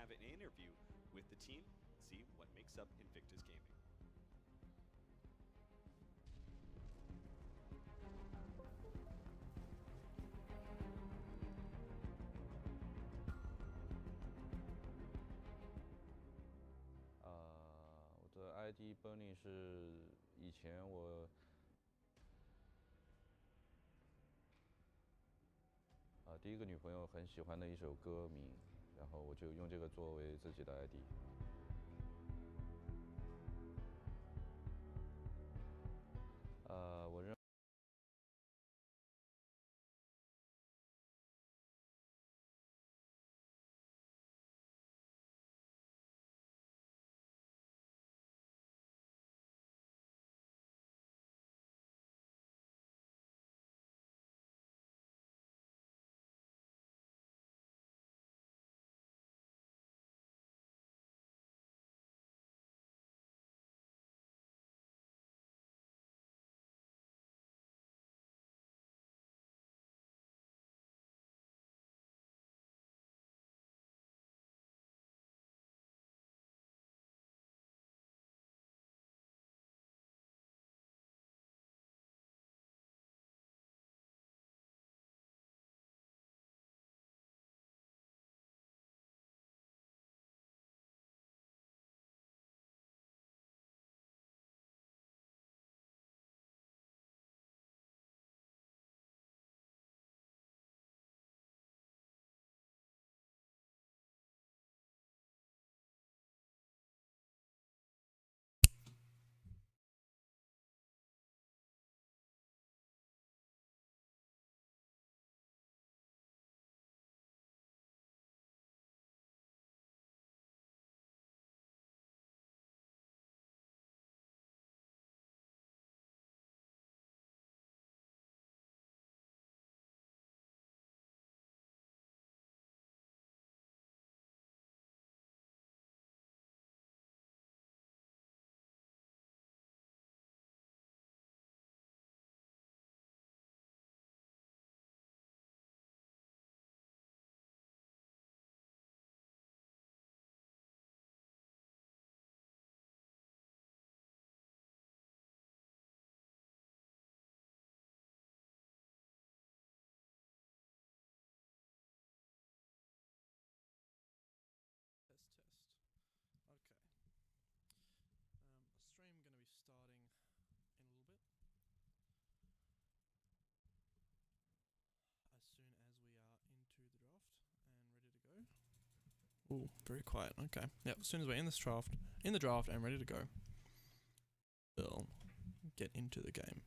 have an interview with the team, see what makes up Invictus Gaming.我的 ID Bernie 是以前我第一个女朋友很喜欢的一首歌名，然后我就用这个作为自己的 ID。我认。Okay. Stream going to be starting in a little bit. As soon as we are into the draft and ready to go. Oh, very quiet. Okay. Yep. As soon as we're in the draft and ready to go, we'll get into the game.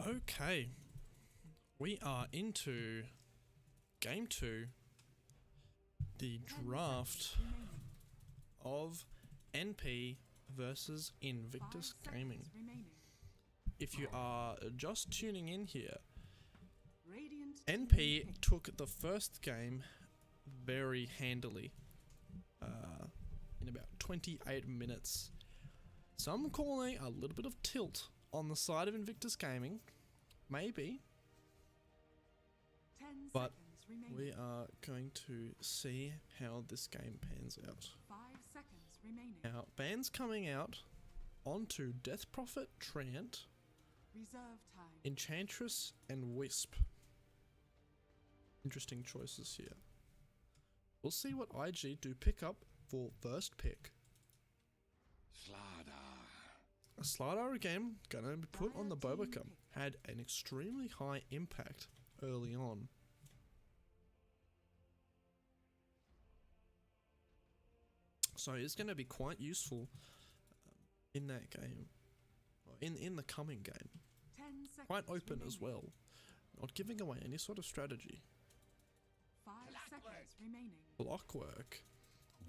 Okay, we are into game 2, the draft of NP versus Invictus Gaming. If you are just tuning in here, NP took the first game very handily in about 28 minutes. Some calling a little bit of tilt on the side of Invictus Gaming, maybe, but we are going to see how this game pans out. 5 seconds remaining. Now, bans coming out onto Death Prophet, Treant, Reserve time. Enchantress, and Wisp. Interesting choices here. We'll see what IG do pick up for first pick. A Slardar again, gonna be put on the Bobica. Had an extremely high impact early on. So it's going to be quite useful in that game, or in the coming game. 10 seconds Quite open remaining. as well, not giving away any sort of strategy. 5 seconds remaining. Clockwork,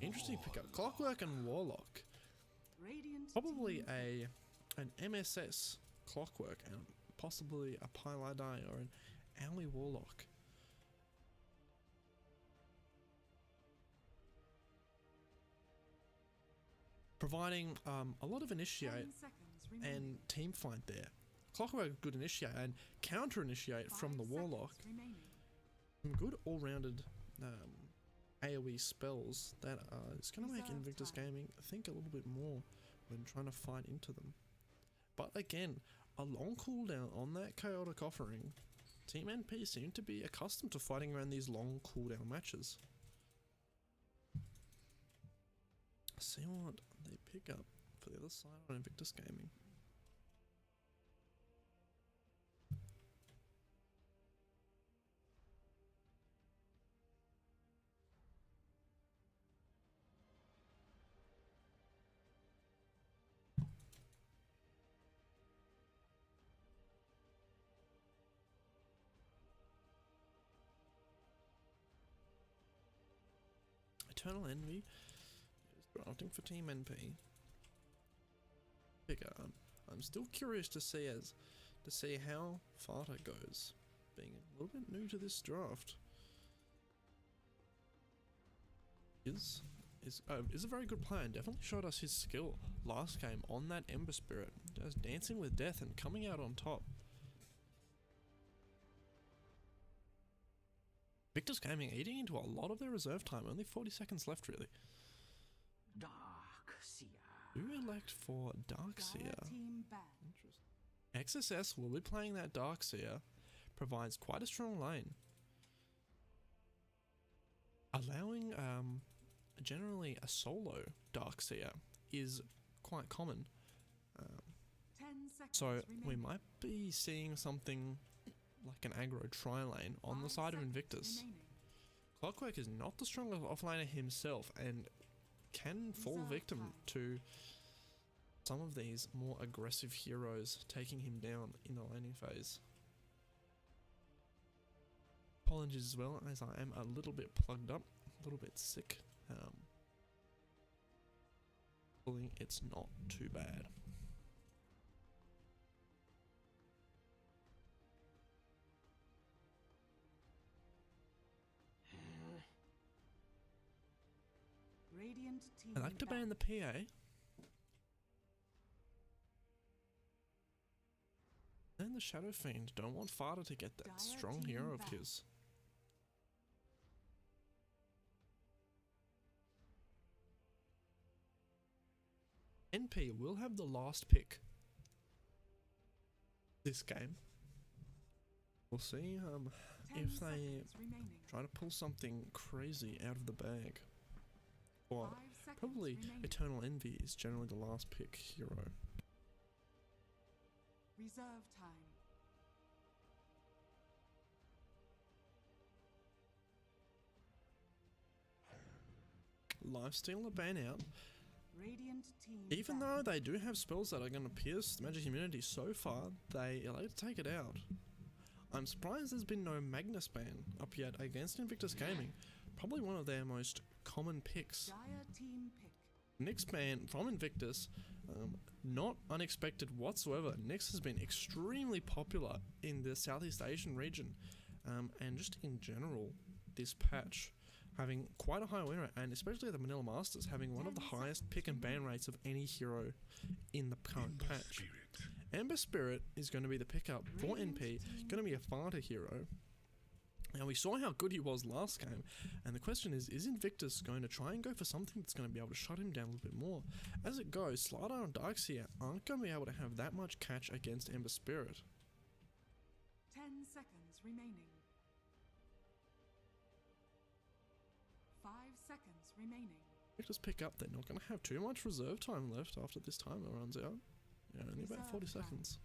interesting pickup. Clockwork and Warlock, Radiant probably team an MSS Clockwork and possibly a Pylidai or an Owie Warlock. Providing a lot of initiate 10 seconds remaining. and team fight there. Clockwork good initiate and counter initiate from the 5 Warlock. seconds remaining. Some good all-rounded AoE spells that is going to make Reserve Invictus time. Gaming think a little bit more when trying to fight into them. But again, a long cooldown on that Chaotic Offering. Team NP seem to be accustomed to fighting around these long cooldown matches. See what they pick up for the other side on Invictus Gaming. Eternal Envy is drafting for Team NP. Picker. I'm still curious to see how Farta goes, being a little bit new to this draft. Is a very good player and definitely showed us his skill last game on that Ember Spirit, just dancing with death and coming out on top. Victor's Gaming eating into a lot of their reserve time, only 40 seconds left really. Dark Seer. Do elect for Darkseer. Dire team banned. Interesting. XSS will be playing that Darkseer, provides quite a strong lane. Allowing generally a solo Darkseer is quite common. 10 seconds So remaining. we might be seeing something like an aggro tri-lane on the 5 side of seconds Invictus. remaining. Clockwork is not the strongest offlaner himself and can fall Reserve victim time. to some of these more aggressive heroes taking him down in the laning phase. Apologies as well, as I am a little bit plugged up, a little bit sick. Hopefully it's not too bad. Radiant team I like to ban banned. the PA. And the Shadow Fiend don't want Farta to get that Dire strong team hero of back. his. NP will have the last pick this game. We'll see 10 if they seconds remaining. try to pull something crazy out of the bag. Or 5 seconds probably remaining. Eternal Envy is generally the last pick hero. Reserve time. Lifesteal a ban out. Radiant team Even ban. though they do have spells that are going to pierce the magic immunity so far, they elect to take it out. I'm surprised there's been no Magnus ban up yet against Invictus Gaming. Probably one of their most common picks. Dire team pick. Nyx ban from Invictus, not unexpected whatsoever. Nyx has been extremely popular in the Southeast Asian region, and just in general, this patch having quite a high win rate, and especially at the Manila Masters having one of the highest pick and ban rates of any hero in the current patch. Ember Spirit is going to be the pickup for NP, going to be a fighter hero. Now, we saw how good he was last game, and the question is Invictus going to try and go for something that's going to be able to shut him down a little bit more? As it goes, Slardar and Darkseer aren't going to be able to have that much catch against Ember Spirit. 10 seconds remaining. 5 seconds remaining. Invictus pick up, they're not going to have too much reserve time left after this timer runs out. Yeah, only about 40 seconds.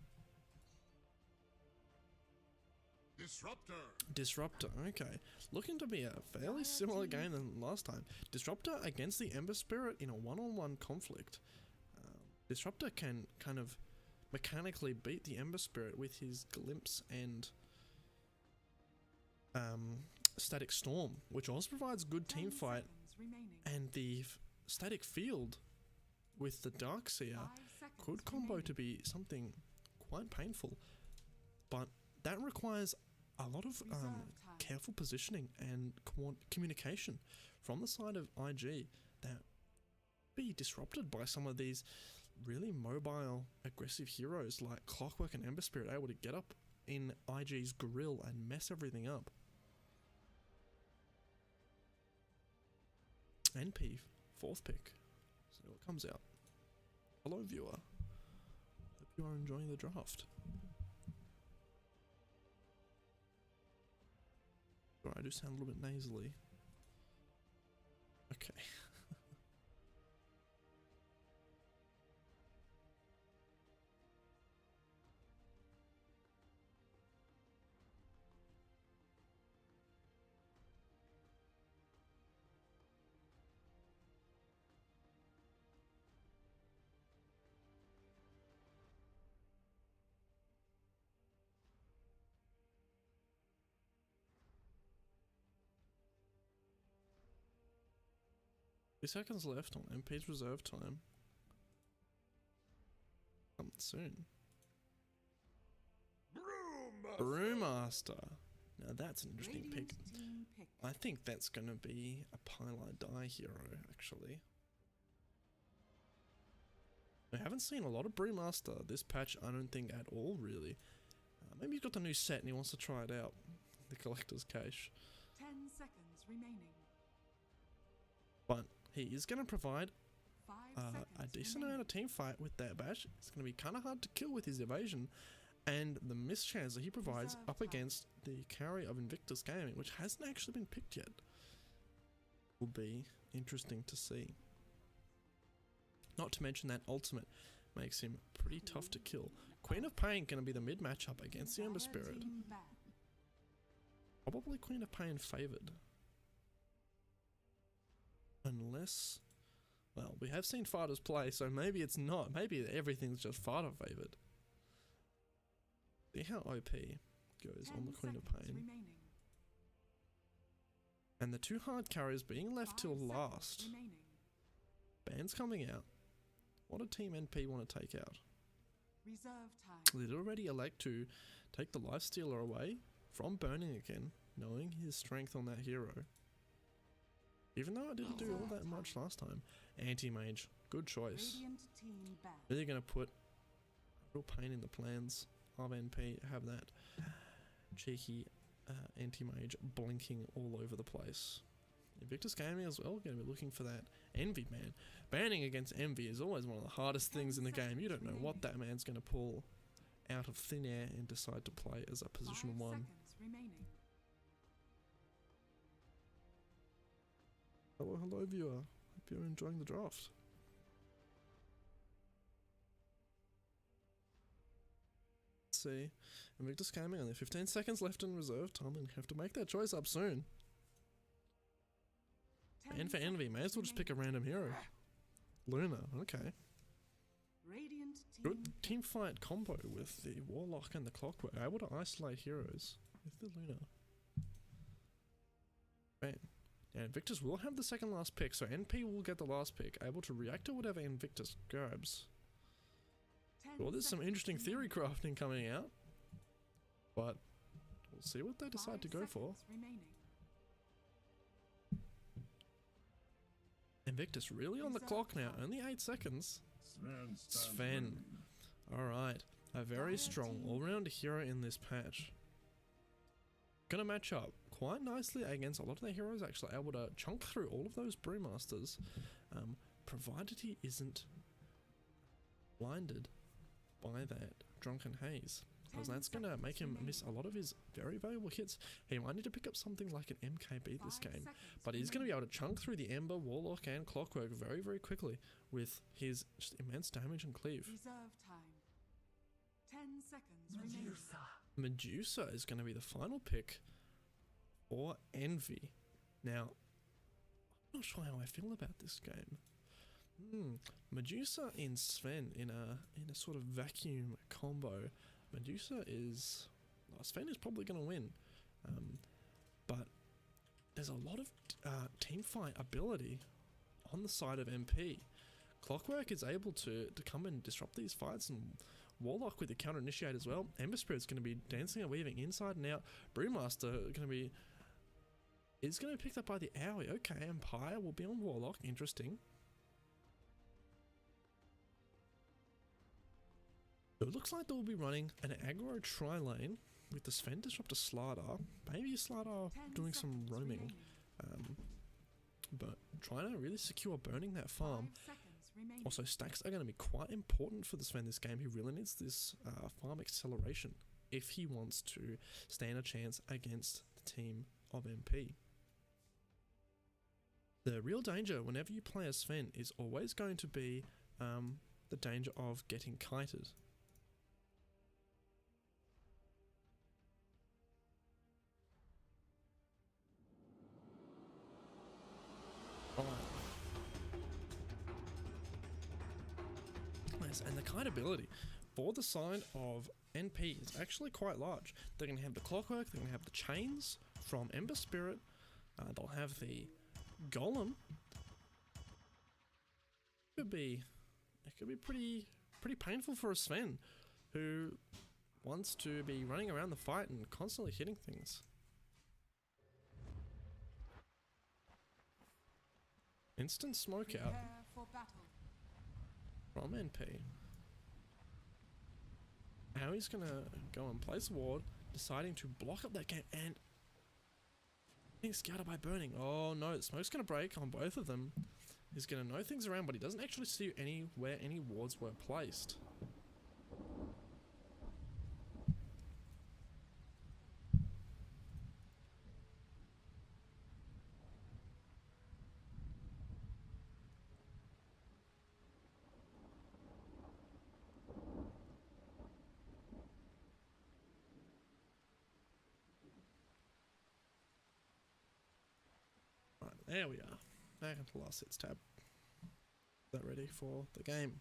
Disruptor, okay. Looking to be a fairly similar game than last time. Disruptor against the Ember Spirit in a one-on-one conflict. Disruptor can kind of mechanically beat the Ember Spirit with his Glimpse and Static Storm, which also provides good team fight, and the Static Field with the Darkseer could combo to be something quite painful, but that requires a lot of careful positioning and communication from the side of IG that be disrupted by some of these really mobile, aggressive heroes like Clockwork and Ember Spirit, able to get up in IG's grill and mess everything up. NP, 4th pick. So what comes out. Hello viewer. Hope you are enjoying the draft. Sorry, I do sound a little bit nasally. Okay. Seconds left on MP's reserve time. Coming soon. Brewmaster. Now that's an interesting pick. I think that's going to be a Pile I Die hero, actually. We haven't seen a lot of Brewmaster this patch, I don't think, at all, really. Maybe he's got the new set and he wants to try it out. The Collector's Cache. 10 seconds remaining. But he is going to provide 5 a decent remaining. amount of team fight with that bash. It's going to be kind of hard to kill with his evasion, and the miss chance that he provides up against the carry of Invictus Gaming, which hasn't actually been picked yet, will be interesting to see. Not to mention that ultimate makes him pretty tough to kill. Queen of Pain going to be the mid matchup against the Ember Spirit. Probably Queen of Pain favored. Unless, well, we have seen fighters play, so maybe it's not. Maybe everything's just fighter favored. See how OP goes on the Queen of Pain. Remaining. And the two hard carriers being left till 5 last. seconds remaining. Bans coming out. What did Team NP want to take out? Reserve time. They'd already elect to take the Lifestealer away from Burning again, knowing his strength on that hero. Even though I didn't do all that much last time. Anti-Mage, good choice. Radiant team ban. Really going to put real pain in the plans of NP. Have that cheeky Anti-Mage blinking all over the place. Invictus Gaming as well, going to be looking for that Envy man. Banning against Envy is always one of the hardest things in the game. You don't know what that man's going to pull out of thin air and decide to play as a position 5 1. seconds remaining. Hello viewer, hope you're enjoying the draft. Let's see, Invictus Gaming, only 15 seconds left in reserve time and have to make that choice up soon. 10 And for Envy, may as well just pick a random hero. Luna, okay. Radiant team. Good team fight combo with the Warlock and the Clockwork. Able to isolate heroes with the Luna. Man. And Invictus will have the second last pick, so NP will get the last pick, able to react to whatever Invictus grabs. 10 Well, there's some seconds interesting theory remaining. crafting coming out, but we'll see what they 5 decide to go for. seconds remaining. Invictus really on the Reserve clock now, time. only 8 seconds. Sven. Alright, a very Dire strong team. all-round hero in this patch. Gonna match up quite nicely against a lot of their heroes, actually able to chunk through all of those Brewmasters, provided he isn't blinded by that Drunken Haze. Because 10 that's going to seconds make him remaining. miss a lot of his very valuable hits. He might need to pick up something like an MKB this 5 game. seconds But he's going to be remaining. able to chunk through the Ember, Warlock and Clockwork very, very quickly with his just immense damage and cleave. Reserve time. 10 seconds remaining. Medusa is going to be the final pick for Envy. Now, I'm not sure how I feel about this game. Medusa in Sven in a sort of vacuum combo. Medusa is... well, Sven is probably going to win. But there's a lot of team fight ability on the side of MP. Clockwork is able to come and disrupt these fights, and Warlock with the counter initiate as well. Ember Spirit's going to be dancing and weaving inside and out. Brewmaster is going to be picked up by the Owie. Okay, Empire will be on Warlock. Interesting. So it looks like they'll be running an aggro tri-lane with the Sven Disruptor Slider. Maybe Slider 10 doing some seconds roaming. remaining. But trying to really secure burning that farm. 5 seconds remaining. Also, stacks are going to be quite important for the Sven this game. He really needs this farm acceleration if he wants to stand a chance against the team of MP. The real danger whenever you play a Sven is always going to be the danger of getting kited. Nice, and the kite ability for the side of NP is actually quite large. They're going to have the Clockwork, they're going to have the chains from Ember Spirit, they'll have the Golem. It could be pretty painful for a Sven who wants to be running around the fight and constantly hitting things. Instant smoke out Prepare for battle. from NP. How he's gonna go and place a ward, deciding to block up that game and being scouted by burning. Oh no, the smoke's gonna break on both of them. He's gonna know things around, but he doesn't actually see where any wards were placed. Right, there we are. Back into the last hits tab. Is that ready for the game?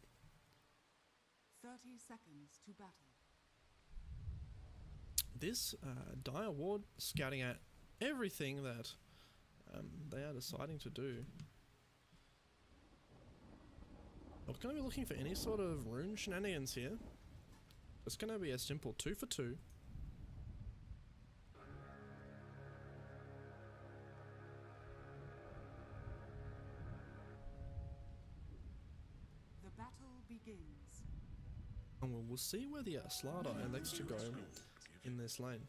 30 seconds to battle. This Dire Ward scouting at everything that they are deciding to do. Not going to be looking for any sort of rune shenanigans here. It's going to be a simple 2 for 2. The battle begins. And we'll see where the Slider elects to go in this lane.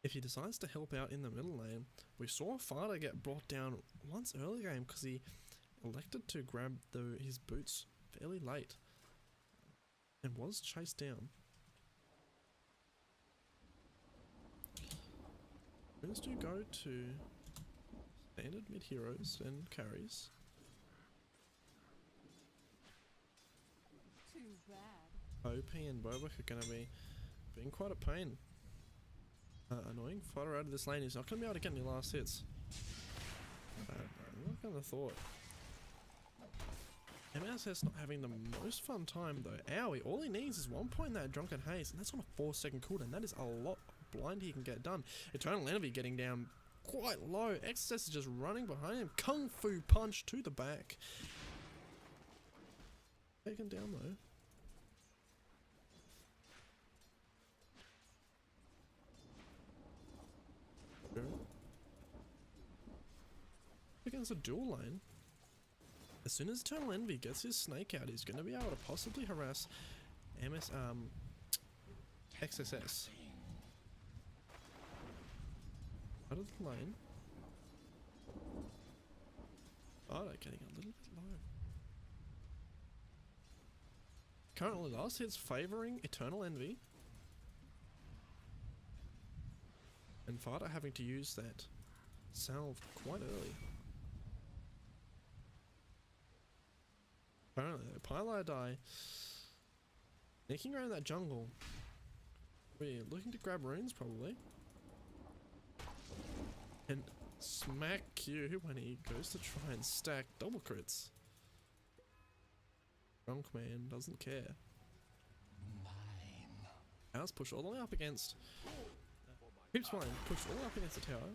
If he decides to help out in the middle lane, we saw Farder get brought down once earlier game because he elected to grab his boots fairly late and was chased down. Runes do go to standard mid heroes and carries. Too bad. OP and Bobak are going to be being quite a pain. Annoying. Fighter out of this lane is not going to be able to get any last hits. I'm not going to thought. MSS not having the most fun time though. Owie, all he needs is 1 point in that Drunken Haze, and that's on a 4-second cooldown. That is a lot of blind he can get done. Eternal Envy getting down quite low. XSS is just running behind him. Kung Fu punch to the back. Taken down though. Against a dual lane. As soon as Eternal Envy gets his snake out, he's going to be able to possibly harass XSS. Out of the lane. Oh, they're getting a little bit low. Currently, last hit's favouring Eternal Envy. And Farta having to use that salve quite early. Apparently, Pylai die. Sneaking around that jungle. We're looking to grab runes, probably. And smack Q when he goes to try and stack double crits. Drunk man doesn't care. House push all the way up against. Keeps flying, push all the way up against the tower.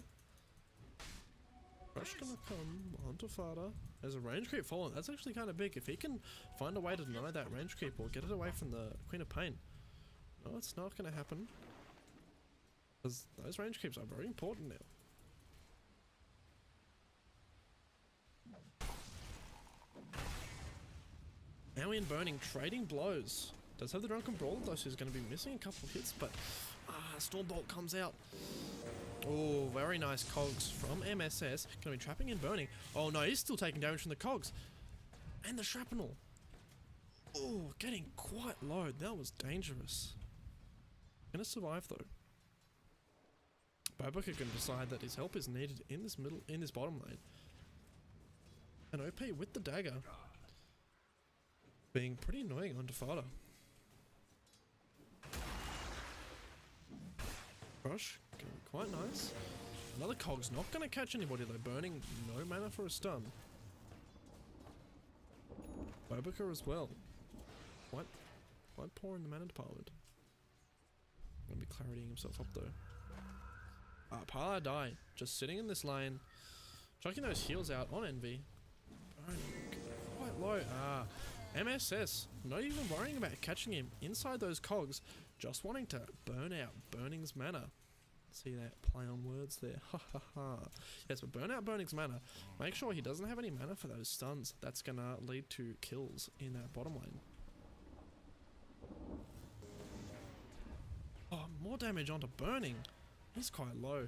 Rush gonna come onto Farta. There's a range creep following. That's actually kind of big. If he can find a way to deny that range creep or get it away from the Queen of Pain. No, it's not gonna happen. Because those range creeps are very important now. Now in Burning, trading blows. Does have the Drunken Brawler though, so he's going to be missing a couple of hits, but Stormbolt comes out. Oh, very nice cogs from MSS. Going to be trapping in Burning. Oh no, he's still taking damage from the cogs. And the shrapnel. Oh, getting quite low. That was dangerous. Going to survive though. Babaka can decide that his help is needed in this bottom lane. And OP with the dagger. Being pretty annoying on Defada. Crush, quite nice. Another cog's not going to catch anybody though. Burning, no mana for a stun. Babaka as well. Quite poor in the mana department. Gonna be claritying himself up though. Pylai die, just sitting in this lane, chucking those heals out on Envy. Burning, quite low. MSS, not even worrying about catching him inside those cogs, just wanting to burn out Burning's mana. See that play on words there? Ha ha ha. Yes, but burn out Burning's mana. Make sure he doesn't have any mana for those stuns. That's gonna lead to kills in that bottom lane. Oh, more damage onto Burning. He's quite low.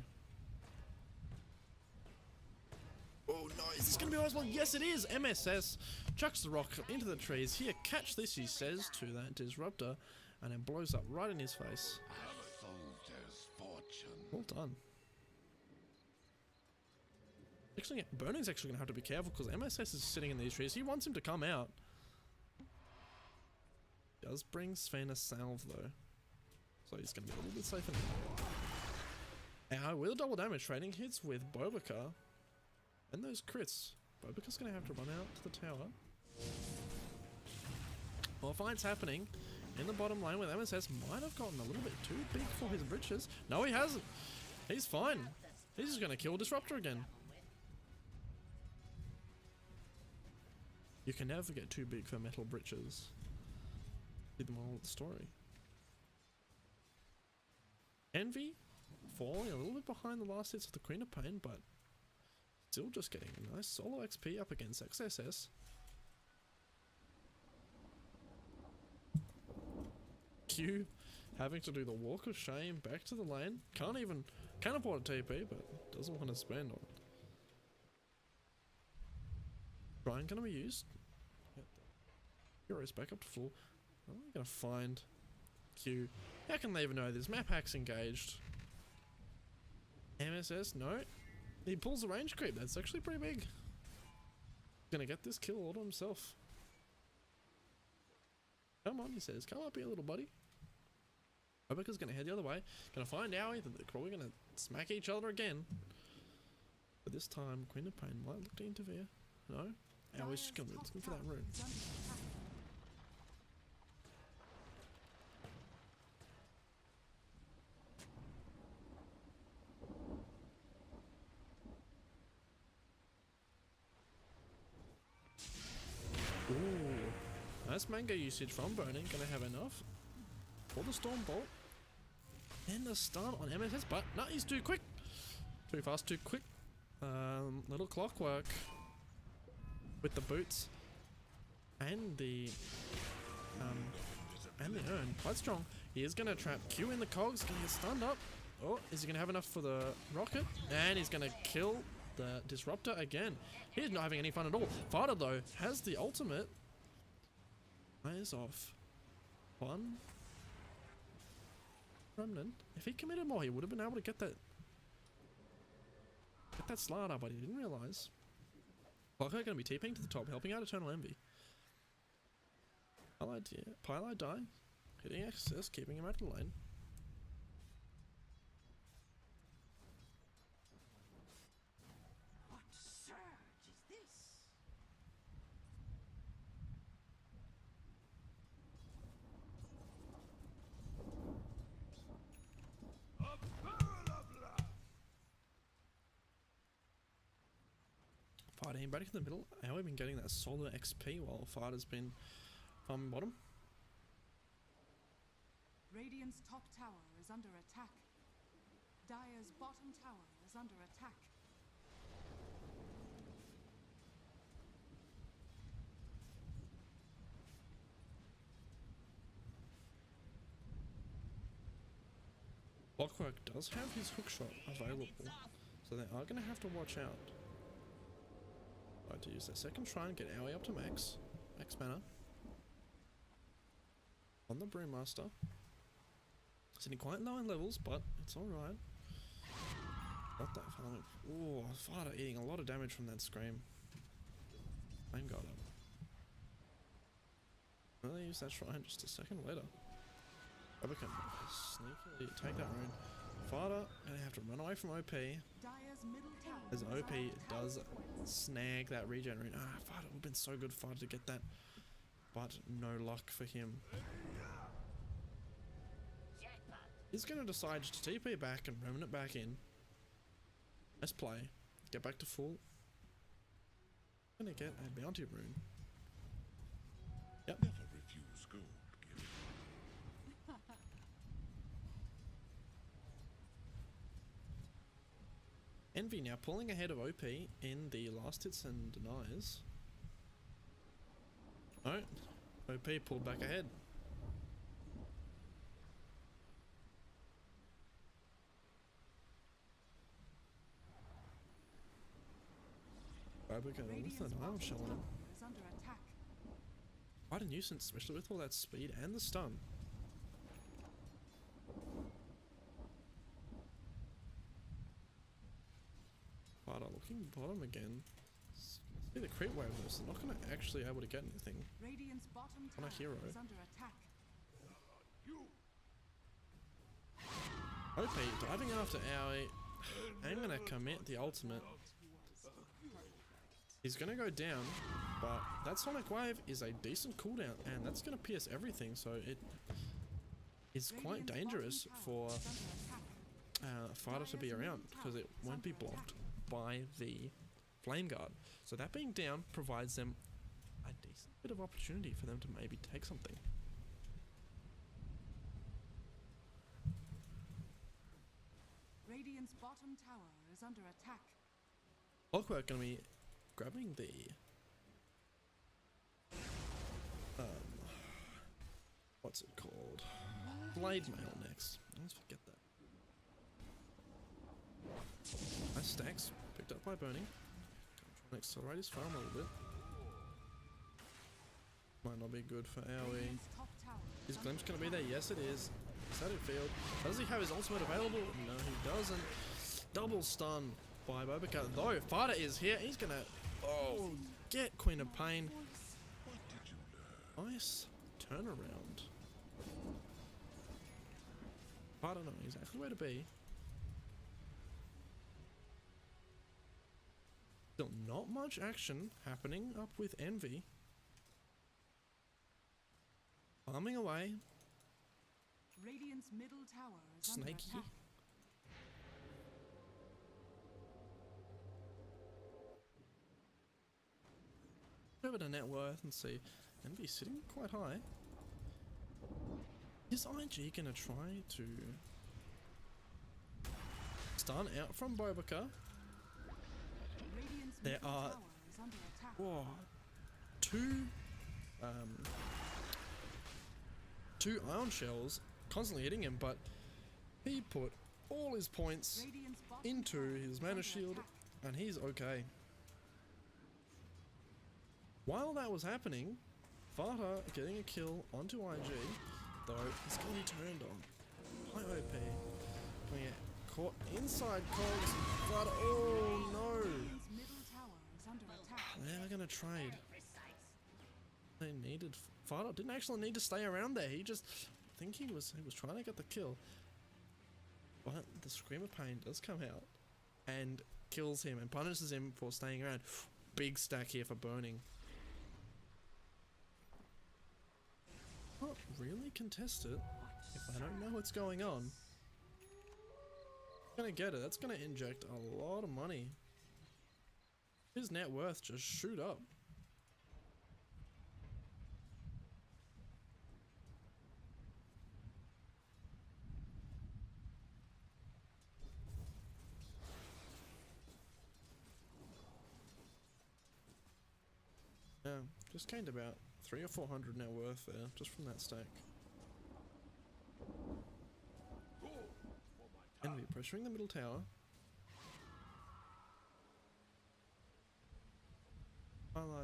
Oh no, is this going to be Oswald? Yes it is! MSS chucks the rock into the trees. Here, catch this, he says to that Disruptor, and it blows up right in his face. Well done. Actually, Burning's actually going to have to be careful because MSS is sitting in these trees. He wants him to come out. Does bring Sven a salve though. So he's going to be a little bit safer now. Now, with double damage, trading hits with Bobaka. And those crits. Bobaka's going to have to run out to the tower. More fights happening in the bottom lane with MSS might have gotten a little bit too big for his britches. No, he hasn't. He's fine. He's just going to kill Disruptor again. You can never get too big for metal britches. Be the moral of the story. Envy falling a little bit behind the last hits of the Queen of Pain, but still just getting a nice solo XP up against XSS. Q having to do the walk of shame back to the lane. Can afford a TP, but doesn't want to spend on it. Brian gonna be used. Heroes back up to full. How are we gonna find Q? How can they even know this? Map hack's engaged. MSS, no. He pulls the range creep. That's actually pretty big. Gonna get this kill all to himself. Come on, he says. Come up here, little buddy. Obaka's gonna head the other way. Gonna find Owie. They're probably gonna smack each other again. But this time, Queen of Pain might look to interfere. No. Aoi's just gonna be looking for that rune. Is under attack. Ooh, nice mango usage from Burning. Gonna have enough for the Storm Bolt and the stun on MSS, but no, he's too quick, too fast, too quick. Little clockwork with the boots and the urn, quite strong. He is gonna trap Q in the cogs, gonna get stunned up. Oh, is he gonna have enough for the rocket? And he's gonna kill the disruptor again. He's not having any fun at all. Farda though has the ultimate. Eyes off. One. Remnant. If he committed more, he would have been able to get that Slardar, but he didn't realize. Clockwork gonna be TPing to the top, helping out Eternal Envy. Pylite die. Hitting access, keeping him out of the lane. What surge is this? Farda back in the middle. How we've been getting that solar XP while Farda's been farming bottom. Radiant's top tower is under attack. Dire's bottom tower is under attack. Clockwork does have his hookshot available, so they are going to have to watch out. To use their second shrine, get Aoi up to max mana. On the Brewmaster. Sitting quite low in levels, but it's alright. Not that far. Ooh, Farda eating a lot of damage from that scream. Flame guard up. Well, they use that shrine just a second later. Bubba can sneakily take that rune. Farda gonna have to run away from OP. Dire's middle tower As is OP under does attack. snag that regen rune. Farda would have been so good for Farda to get that. But no luck for him. He's going to decide to TP back and remnant back in. Let's play. Get back to full. Gonna get a bounty rune. Yep. Never refuse gold given. Envy now pulling ahead of OP in the last hits and denies. No. OP pulled back ahead. Bobby Radiant's with an arm bottom showing tower him. is under attack. Quite a nuisance, especially with all that speed and the stun. Farda looking bottom again. See the creep wave though, so not gonna actually able to get anything. Radiant's bottom On a tower hero. is under attack. OP diving after Aoi. I'm gonna commit the ultimate. He's gonna go down, but that Sonic Wave is a decent cooldown, and that's gonna pierce everything, so it is quite Radiant's dangerous bottom for tower is under attack. Farda to be around, because it won't be blocked by the Flame Guard. So that being down provides them a decent bit of opportunity for them to maybe take something. Radiant's bottom tower is under attack. Clockwork gonna be grabbing the what's it called? Blade Mail next. Let's forget that. Nice stacks picked up by Burning. Trying to accelerate his farm a little bit. Might not be good for Aoi. Radiant's top tower Is under Glimpse gonna be there? Yes, it is. Field. Does he have his ultimate available? No, he doesn't. Double stun by Bobika. Though Farda is here, he's gonna get Queen of Pain. What did you learn? Nice turnaround. Farda knows exactly where to be. Still not much action happening up with Envy. Farming away. Radiant's middle tower is under Snaky. attack. Over to net worth and see. Envy sitting quite high. Is IG gonna try to stun out from Bobica? Radiant's There middle are tower is under attack. whoa, two ion shells constantly hitting him, but he put all his points Radiant's bottom into tower his is mana under shield attack. and he's okay. While that was happening, Vata getting a kill onto IG, though he's going to be turned on. High OP. Gonna get caught inside Cogs. Vata, oh no! Radiant's middle tower is under attack. They're going to trade. They needed... Vata didn't actually need to stay around there. He just... I think he was trying to get the kill. But the Scream of Pain does come out and kills him and punishes him for staying around. Big stack here for burning. Not really contest it if I don't know what's going on. Gonna get it. That's gonna inject a lot of money. His net worth just shoot up. Yeah, just gained about 300 or 400 net worth there, just from that stack. Envy pressuring the middle tower.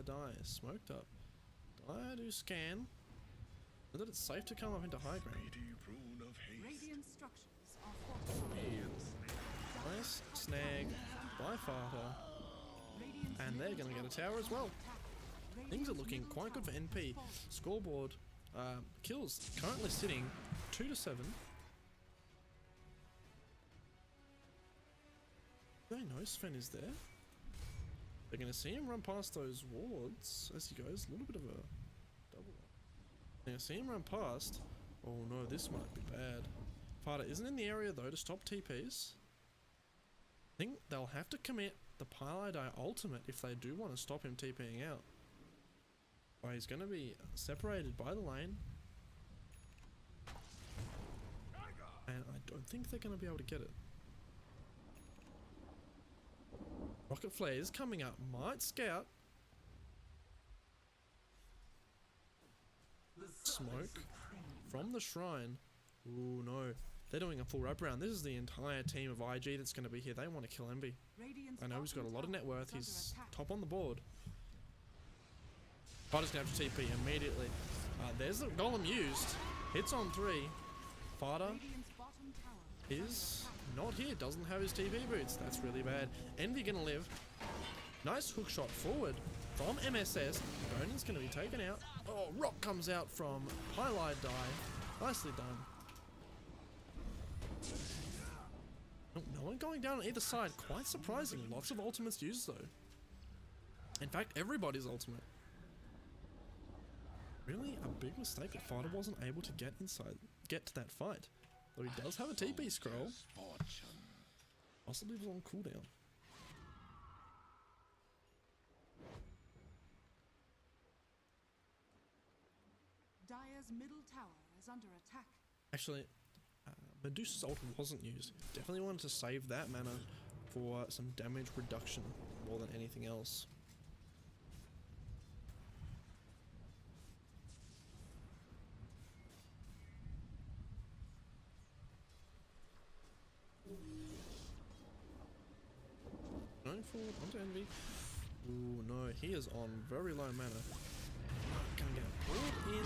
Die smoked up. Do scan. So that it's safe to come up into high ground. Mighty rune of haste. Radiant structures are fortified. Nice snag by Farter. Radiant's And they're middle gonna get a tower tower as well. attack. Things are Radiant's looking middle quite good for tower NP. is falling. Scoreboard kills currently sitting 2-7. They know Sven is there. They're going to see him run past those wards as he goes. A little bit of a double up. They're going to see him run past. Oh no, this might be bad. Farter isn't in the area though to stop TPs. I think they'll have to commit the Pile ultimate if they do want to stop him TPing out. Oh, he's going to be separated by the lane. And I don't think they're going to be able to get it. Rocket Flare is coming up. Might scout. Smoke from the shrine. Ooh, no. They're doing a full wraparound. This is the entire team of IG that's going to be here. They want to kill Envy. Radiant's I know he's got a lot of bottom net tower worth. is under He's attack. top on the board. Fighter's going to have to TP immediately. There's the golem used. Hits on 3. Fighter Radiant's bottom tower is is under attack. not here. Doesn't have his TP boots. That's really bad. Envy going to live. Nice hook shot forward from MSS. Bonan's going to be taken out. Oh, rock comes out from Highlight Die. Nicely done. Oh, no one going down on either side. Quite surprising. Lots of ultimates used though. In fact, everybody's ultimate. Really a big mistake that Fighter wasn't able to get to that fight. Though he does have a TP scroll. Fortune. Possibly was on cooldown. Dire's middle tower is under attack. Actually, Medusa's ult wasn't used. Definitely wanted to save that mana for some damage reduction more than anything else. Going forward onto Envy. Ooh, no, he is on very low mana. Gonna get pulled in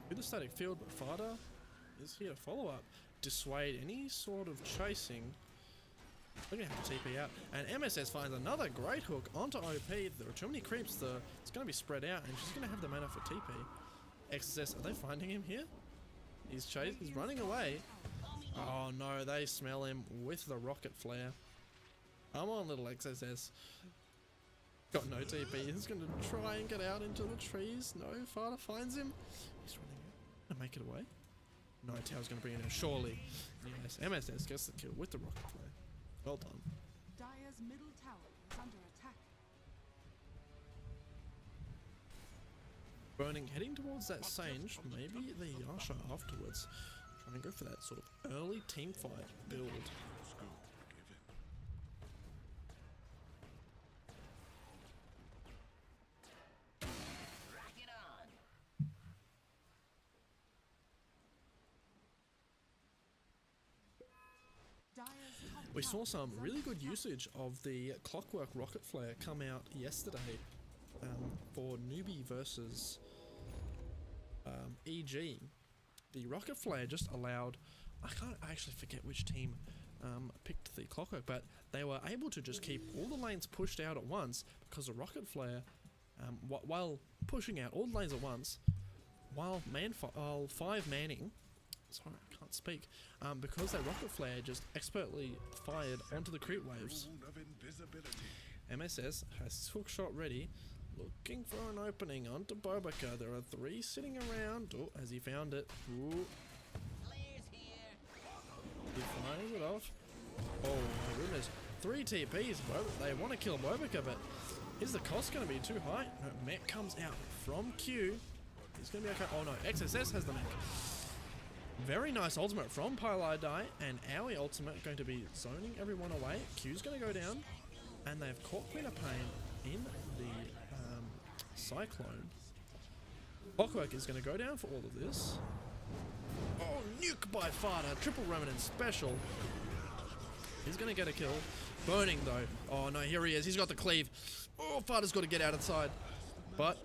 to the static field, but Farder is here to follow up, dissuade any sort of chasing. They're gonna have to TP out, and MSS finds another great hook onto OP. There are too many creeps. It's gonna be spread out, and she's gonna have the mana for TP. XSS, are they finding him here? He's running away. Oh no, they smell him with the rocket flare. Come on, little XSS. Got no TP. He's going to try and get out into the trees. No, Farter finds him. He's running out. Gonna make it away. No, Tao's going to bring it in, surely. Yes, MSS gets the kill with the rocket flare. Well done. Dire's middle tower is under attack. Burning, heading towards that Sage, maybe the Yasha afterwards. Trying to go for that sort of early team fight build. Scope given. Dire's top We saw tower some is under really good attack. usage of the Clockwork Rocket Flare come out yesterday for newbie versus EG. The Rocket Flare just allowed, I can't actually forget which team picked the Clockwork, but they were able to just keep all the lanes pushed out at once because the Rocket Flare, while pushing out all the lanes at once, while 5 manning, sorry, I can't speak, because that Rocket Flare just expertly fired onto the creep waves. Rune of invisibility. MSS has his hook shot ready, looking for an opening onto Bobica. There are 3 sitting around. Oh, has he found it? Ooh. He fires it off. Oh my goodness. 3 TPs. They want to kill Bobica, but is the cost going to be too high? No, mech comes out from Q. He's going to be okay. Oh no, XSS has the mech. Very nice ultimate from Pylai Die, and Owie ultimate going to be zoning everyone away. Q's going to go down, and they've caught Queen of Pain in the Cyclone. Clockwork is going to go down for all of this. Oh, nuke by Farter, triple remnant special. He's going to get a kill. Burning though. Oh no, here he is. He's got the cleave. Oh, Farter's got to get out inside, but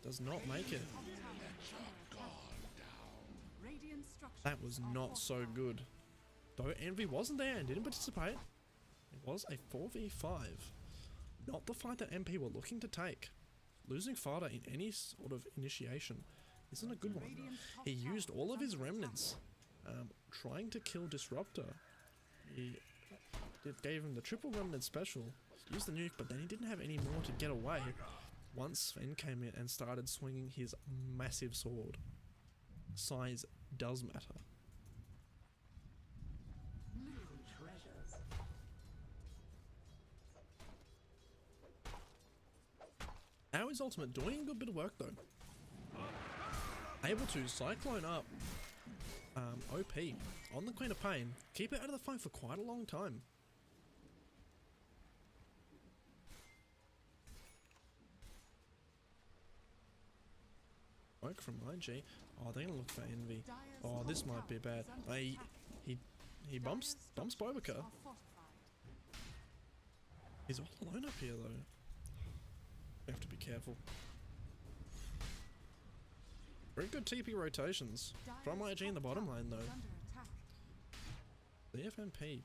does not make it. Radiant structures That was are not so fortified. good. Though Envy wasn't there and didn't participate, it was a 4v5. Not the fight that MP were looking to take. Losing Farter in any sort of initiation isn't a good one. Radiant's top He used tower all is of his under attack. remnants trying to kill Disruptor. He gave him the triple remnant special, used the nuke, but then he didn't have any more to get away once Sven came in and started swinging his massive sword. Size does matter. Owie's ultimate doing a good bit of work though. Able to cyclone up OP on the Queen of Pain, keep it out of the fight for quite a long time. Work from IG. Oh, they're gonna look for Envy. Dire's Oh, top this might tower be bad. is under attack. He bumps Dire's Bobica. structures are fortified. He's all alone up here though. We have to be careful. Very good TP rotations from Dire's IG in the top bottom tower lane is though. under attack. The FMP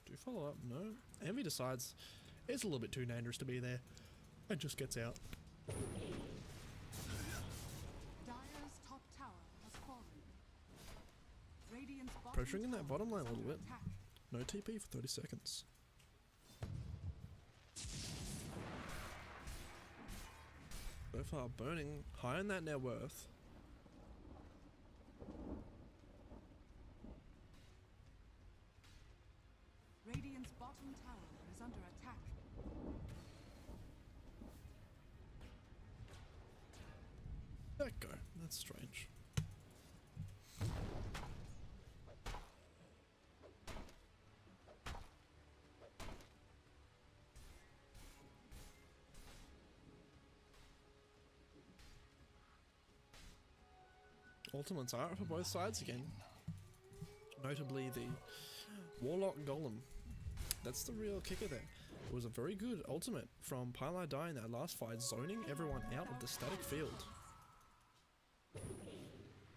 do follow up. No, Envy decides it's a little bit too dangerous to be there and just gets out. Dire's top tower has fallen. Radiant's Pressuring in that tower bottom lane is a little under bit. attack. No TP for 30 seconds. So far, burning high in that net worth. Radiant's bottom tower is under attack. Let go. That's strange. Ultimates are up for both sides again. Notably the Warlock Golem. That's the real kicker there. It was a very good ultimate from Pylai Die in that last fight, zoning everyone out of the static field.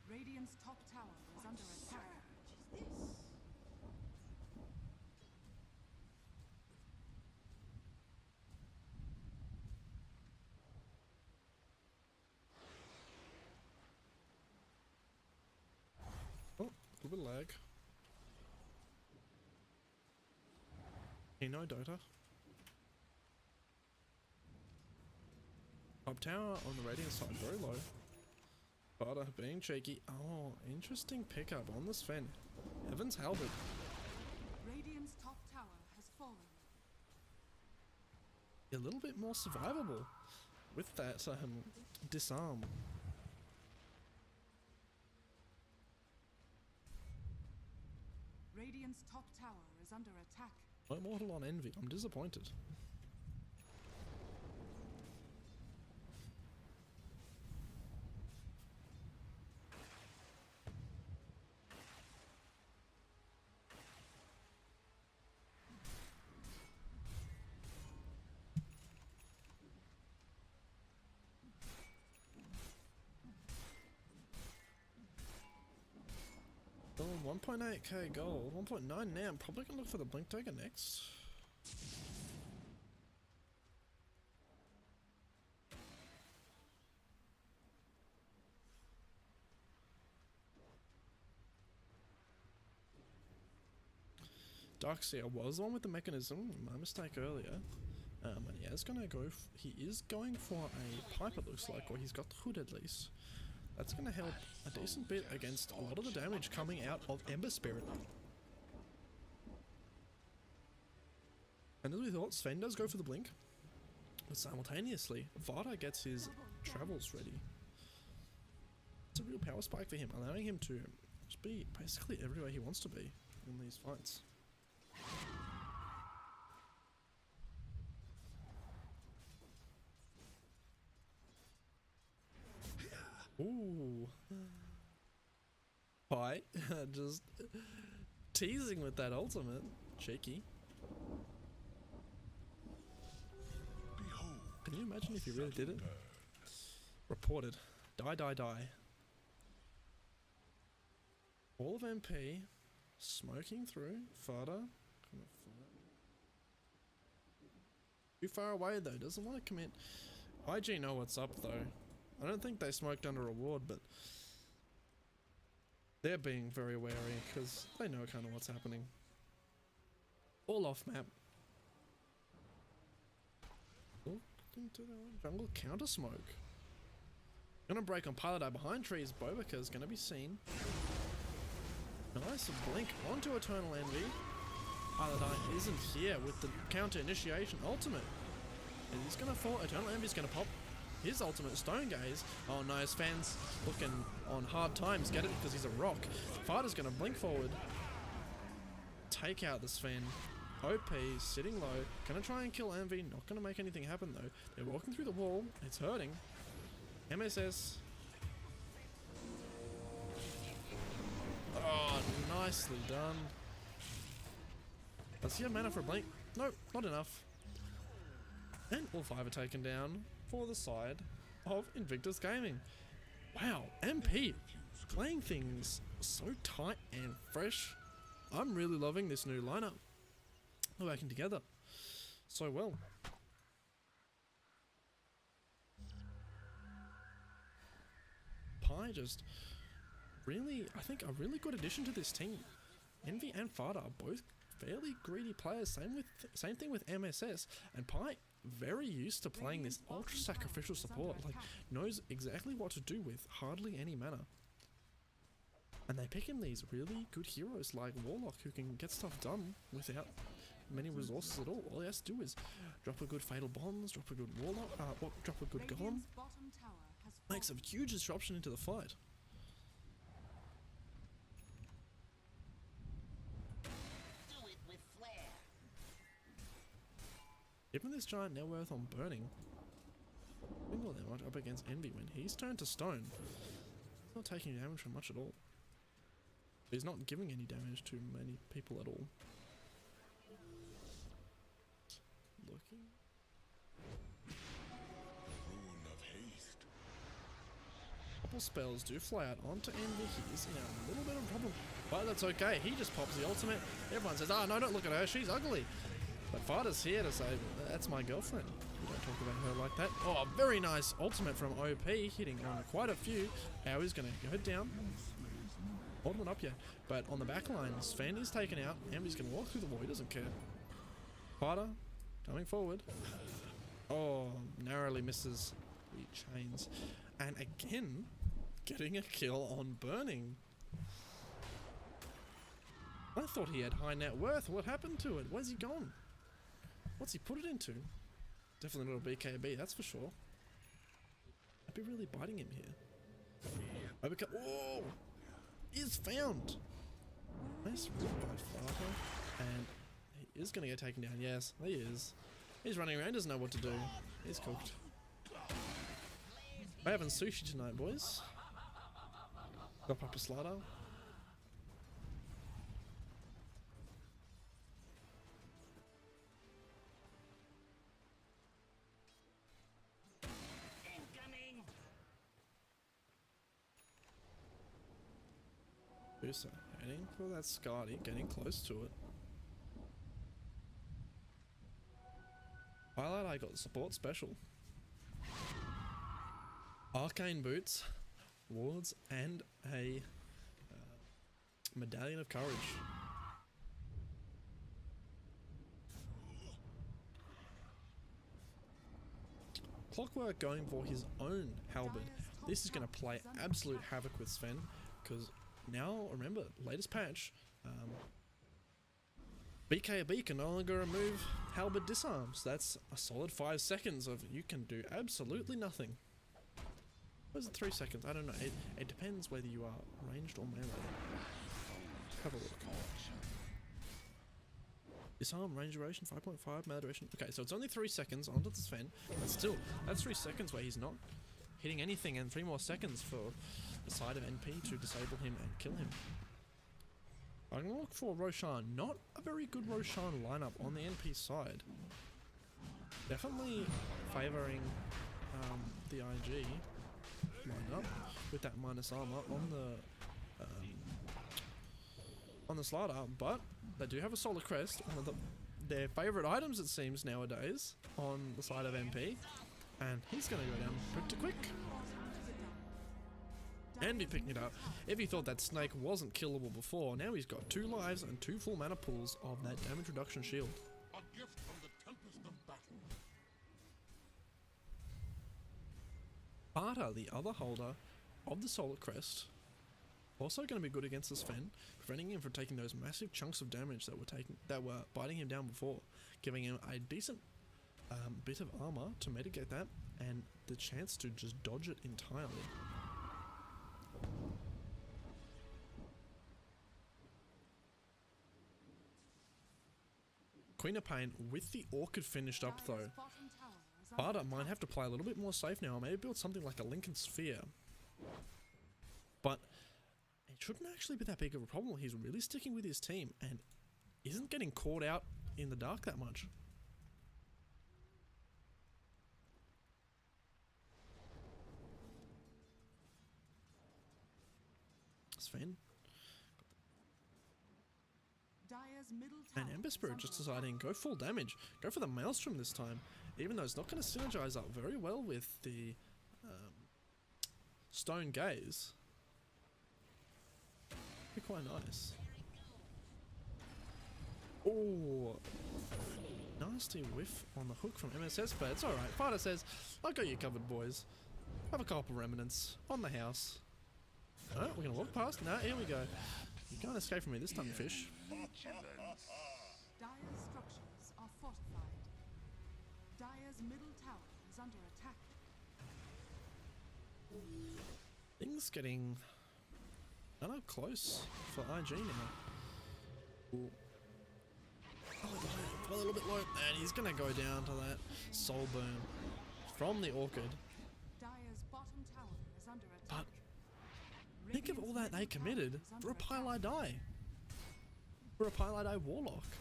Radiant's top tower is under attack. Oh, a little bit of lag. You know Dota. Top tower on the radiant side, very low. Vada being cheeky. Oh, interesting pickup on the Sven. Heaven's Halberd. Radiant's top tower has fallen. A little bit more survivable with that disarm. Radiant's top tower is under attack. No mortal on Envy. I'm disappointed. Oh, 1.8k gold, 1.9 now. I'm probably gonna look for the blink token next. Darkseer was the one with the mechanism. My mistake earlier. And he is gonna go. He is going for a pipe. It looks like, or he's got the hood at least. That's going to help a decent bit against a lot of the damage coming out of Ember Spirit. And as we thought, Sven does go for the blink. But simultaneously, Vada gets his travels ready. It's a real power spike for him, allowing him to just be basically everywhere he wants to be in these fights. Ooh. Pi, just teasing with that ultimate. Cheeky. Behold, Can you imagine if you really did it? Reported. Die, die, die. All of MP. Smoking through. Fada. Too far away though. Doesn't want to commit. IG know what's up though. I don't think they smoked under a ward, but they're being very wary because they know kind of what's happening. All off map. Looking to their own jungle counter smoke. Gonna break on Paladai behind trees. Bobika's gonna be seen. Nice blink onto Eternal Envy. Paladai isn't here with the counter initiation ultimate. And he's gonna fall. Eternal Envy's gonna pop his ultimate Stone Gaze. Oh no, Sven's looking on hard times. Get it? Because he's a rock. Fighter's gonna blink forward. Take out the Sven. OP, sitting low. Gonna try and kill Envy. Not gonna make anything happen though. They're walking through the wall. It's hurting. MSS. Oh, nicely done. Does he have mana for a blink? Nope, not enough. And all five are taken down for the side of Invictus Gaming. Wow, MP playing things so tight and fresh. I'm really loving this new lineup. We're working together so well. Pi just really, I think, a really good addition to this team. Envy and Fada are both fairly greedy players. Same thing with MSS, and Pi very used to playing this ultra sacrificial support. Like, knows exactly what to do with hardly any mana. And they pick him these really good heroes like Warlock, who can get stuff done without many resources at all. All he has to do is drop a good Fatal Bonds, drop a good Warlock, drop a good Golem. Makes a huge disruption into the fight. Given this giant net worth on burning, single damage up against Envy when he's turned to stone. He's not taking damage from much at all. He's not giving any damage to many people at all. Looking. ruin of haste. Couple spells do fly out onto Envy. He's in a little bit of a problem, but that's okay. He just pops the ultimate. Everyone says, "Oh no, don't look at her. She's ugly." But Fada's here to say, "That's my girlfriend. We don't talk about her like that." Oh, very nice ultimate from OP, hitting on quite a few. How he's going to go down. Hold one up yet. But on the back line, Sven is taken out. Envy's going to walk through the wall. He doesn't care. Fada coming forward. Oh, narrowly misses the chains. And again, getting a kill on Burning. I thought he had high net worth. What happened to it? Where's he gone? What's he put it into? Definitely not a BKB, that's for sure. I'd be really biting him here. Whoa! Is found! Nice rip by Flato. And he is going to get taken down. Yes, he is. He's running around, doesn't know what to do. He's cooked. We're having sushi tonight, boys. Got Papa Slater. Busa heading for that Scotty, getting close to it. Highlight, I got the support special. Arcane boots, wards, and a medallion of courage. Clockwork going for his own halberd. This is going to play absolute havoc with Sven, because now, remember, latest patch, BKB can no longer remove halberd disarms. That's a solid 5 seconds of you can do absolutely nothing. What is it, 3 seconds? I don't know. It depends whether you are ranged or melee. Have a look. Disarm, range duration, 5.5, melee duration. Okay, so it's only 3 seconds onto the Sven, but still, that's 3 seconds where he's not hitting anything, and 3 more seconds for the side of NP to disable him and kill him. I'm going to look for Roshan. Not a very good Roshan lineup on the NP side. Definitely favouring the IG lineup with that minus armor on the slider, but they do have a solar crest, one of their favourite items it seems nowadays on the side of MP, and he's going to go down pretty quick. And be picking it up. If he thought that snake wasn't killable before, now he's got 2 lives and 2 full mana pools of that damage reduction shield. A gift from the tempest of battle. Barter, the other holder of the Solar Crest, also going to be good against the Sven, preventing him from taking those massive chunks of damage that were biting him down before, giving him a decent bit of armor to mitigate that, and the chance to just dodge it entirely. Queen of Pain with the Orchid finished up though. Barter might have to play a little bit more safe now, maybe build something like a Lincoln Sphere. But it shouldn't actually be that big of a problem. He's really sticking with his team and isn't getting caught out in the dark that much. Sven. And Ember Spirit just deciding go full damage. Go for the Maelstrom this time. Even though it's not going to synergize up very well with the Stone Gaze. Be quite nice. Oh, nasty whiff on the hook from MSS, but it's alright. Fighter says, I got you covered, boys. Have a couple remnants on the house. Oh, we're going to walk past. No, here we go. You can't escape from me this time, fish. Dire's structures are fortified. Dire's middle tower is under attack. Things getting not up close for IG now. Ooh. Oh, a little bit low, and he's gonna go down to that soul burn from the Orchid. Dire's bottom tower is under But attack. think of all that they committed for a Pile Die. For a Pile Die Warlock.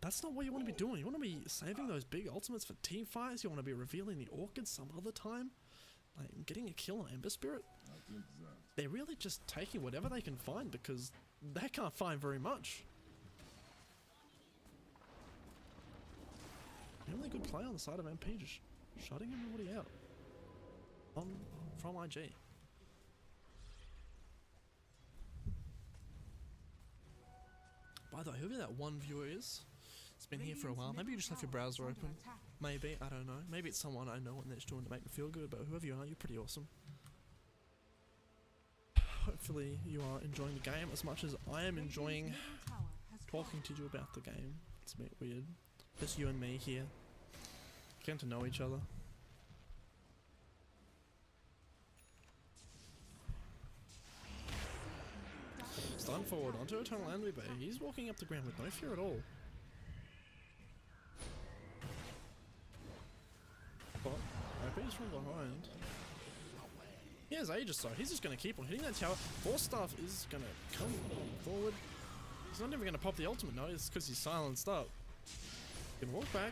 That's not what you want to be doing. You want to be saving those big ultimates for team fights. You want to be revealing the Orchid some other time. Like getting a kill on Ember Spirit. They're really just taking whatever they can find because they can't find very much. The only good play on the side of MP just shutting everybody out. From IG. By the way, whoever that one viewer is, It's been here for a while. Maybe you just left your browser open. Maybe, I don't know. Maybe it's someone I know and they're just doing to make me feel good, but whoever you are, you're pretty awesome. Hopefully you are enjoying the game as much as I am enjoying talking to you about the game. It's a bit weird. Just you and me here. Getting to know each other. Stun forward onto Eternal Envy, but he's walking up the ground with no fear at all. But OP's from behind. He has Aegis though. He's just going to keep on hitting that tower. Force Staff is going to come forward. He's not even going to pop the ultimate. No, it's because he's silenced up. He can walk back.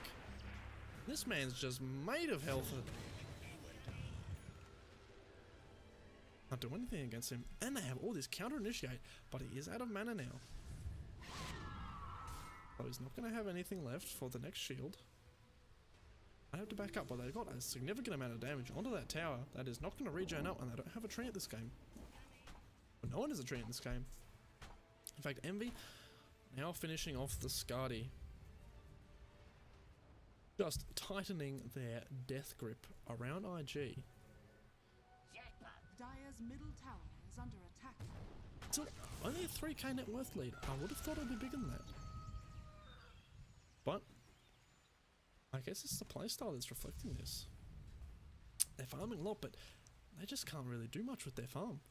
This man's just made of health. Can't do anything against him. And they have all this counter initiate, but he is out of mana now. So he's not going to have anything left for the next shield. I have to back up, but they've got a significant amount of damage onto that tower that is not going to regen up, and they don't have a tree at this game. But no one has a tree in this game. In fact, Envy now finishing off the Skadi. Just tightening their death grip around IG. Dire's middle tower is under attack. Still only a 3k net worth lead. I would have thought it would be bigger than that. But I guess it's the playstyle that's reflecting this. They're farming a lot, but they just can't really do much with their farm.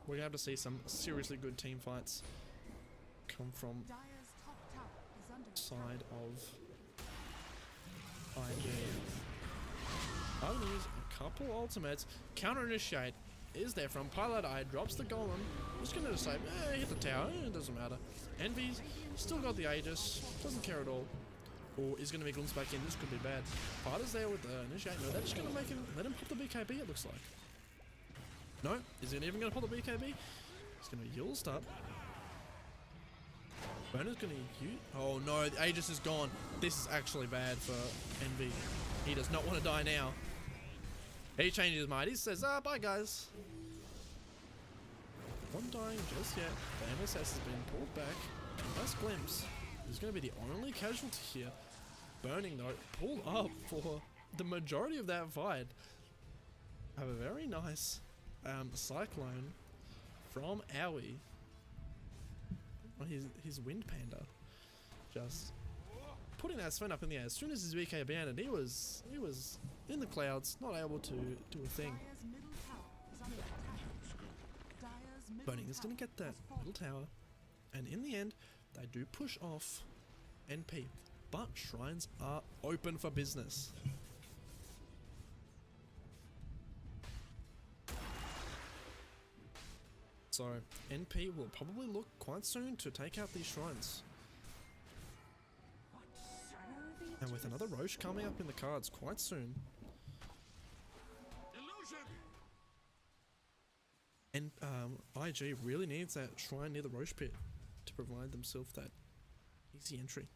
We're going to have to see some seriously good team fights come from Dire's top tower is under side of IG. I'm going to use a couple ultimates. Counter initiate is there from Pilot Eye, drops the golem. I'm just going to say, hit the tower, it doesn't matter. Envy's still got the Aegis, doesn't care at all. Or is going to be glimpsed back in, this could be bad. Fighter's there with the initiate, no, they're just going to make him, let him pop the BKB it looks like. No, is he even going to pop the BKB? He's going to Yulst up. Burner's going to use, oh no, the Aegis is gone. This is actually bad for Envy. He does not want to die now. He changes his mind. He says, bye guys. Not dying just yet. The MSS has been pulled back. Nice glimpse. He's going to be the only casualty here. Burning though, pulled up for the majority of that fight. Have a very nice cyclone from Owie. Oh, his wind panda. Just putting that Sven up in the air. As soon as his BK abandoned, he was in the clouds, not able to do a thing. Burning is going to get that middle tower, and in the end, they do push off NP, but shrines are open for business. So NP will probably look quite soon to take out these shrines. And with another Roche coming up in the cards quite soon. And IG really needs that shrine near the Roche pit to provide themselves that easy entry.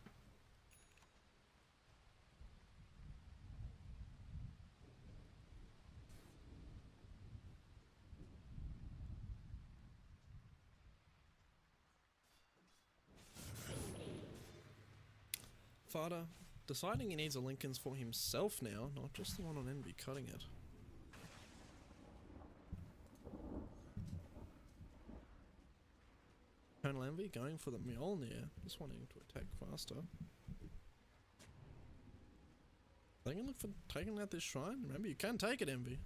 Fada deciding he needs a Lincoln's for himself now, not just the one on Envy cutting it. Colonel Envy going for the Mjolnir, just wanting to attack faster. They can look for taking out this shrine. Remember, you can take it, Envy.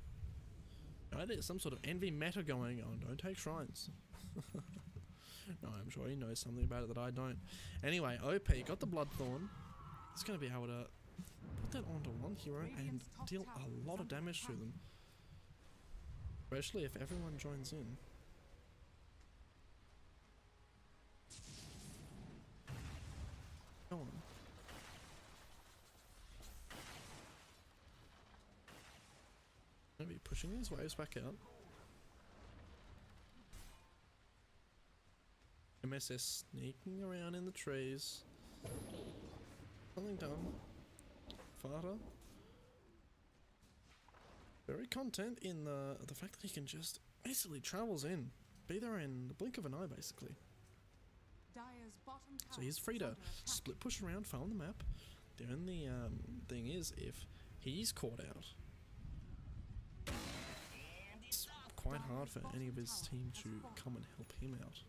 No, there's some sort of Envy meta going on. Don't take shrines. No, I'm sure he knows something about it that I don't. Anyway, OP got the Bloodthorn. He's going to be able to put that onto one hero and deal a lot of damage to them. Especially if everyone joins in. Go on. Maybe pushing these waves back out. MSS sneaking around in the trees. Something done. Fada. Very content in the fact that he can just basically travels in. be there in the blink of an eye, basically. Dire's bottom tower So he's free is to under attack. split push around, farm the map. The only thing is, if he's caught out, it's quite hard for any of his team to come and help him out.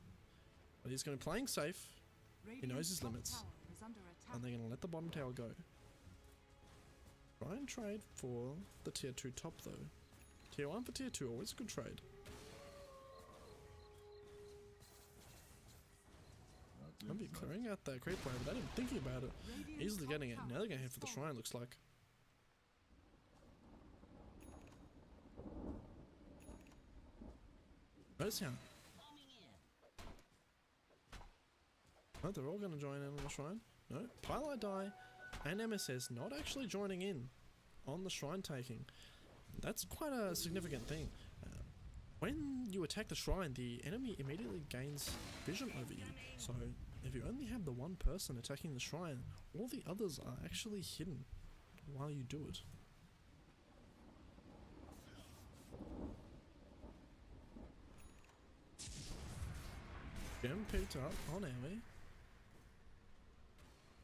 But he's going to be playing safe, knows his Radiant's top limits, tower is under attack. and they're going to let the bottom tower go. Try and trade for the tier 2 top though. Tier 1 for tier 2, always a good trade. I'll be clearing out that creep wave without even thinking about it. Radiant's Easily top getting it. tower Now they're going to has head for the fallen. shrine, looks like. Notice how. Oh, they're all going to join in on the shrine. No, Pylite Die and MSS not actually joining in on the shrine taking. That's quite a significant thing. When you attack the shrine, the enemy immediately gains vision over you. So if you only have the one person attacking the shrine, all the others are actually hidden while you do it. Gem picked up on Amy.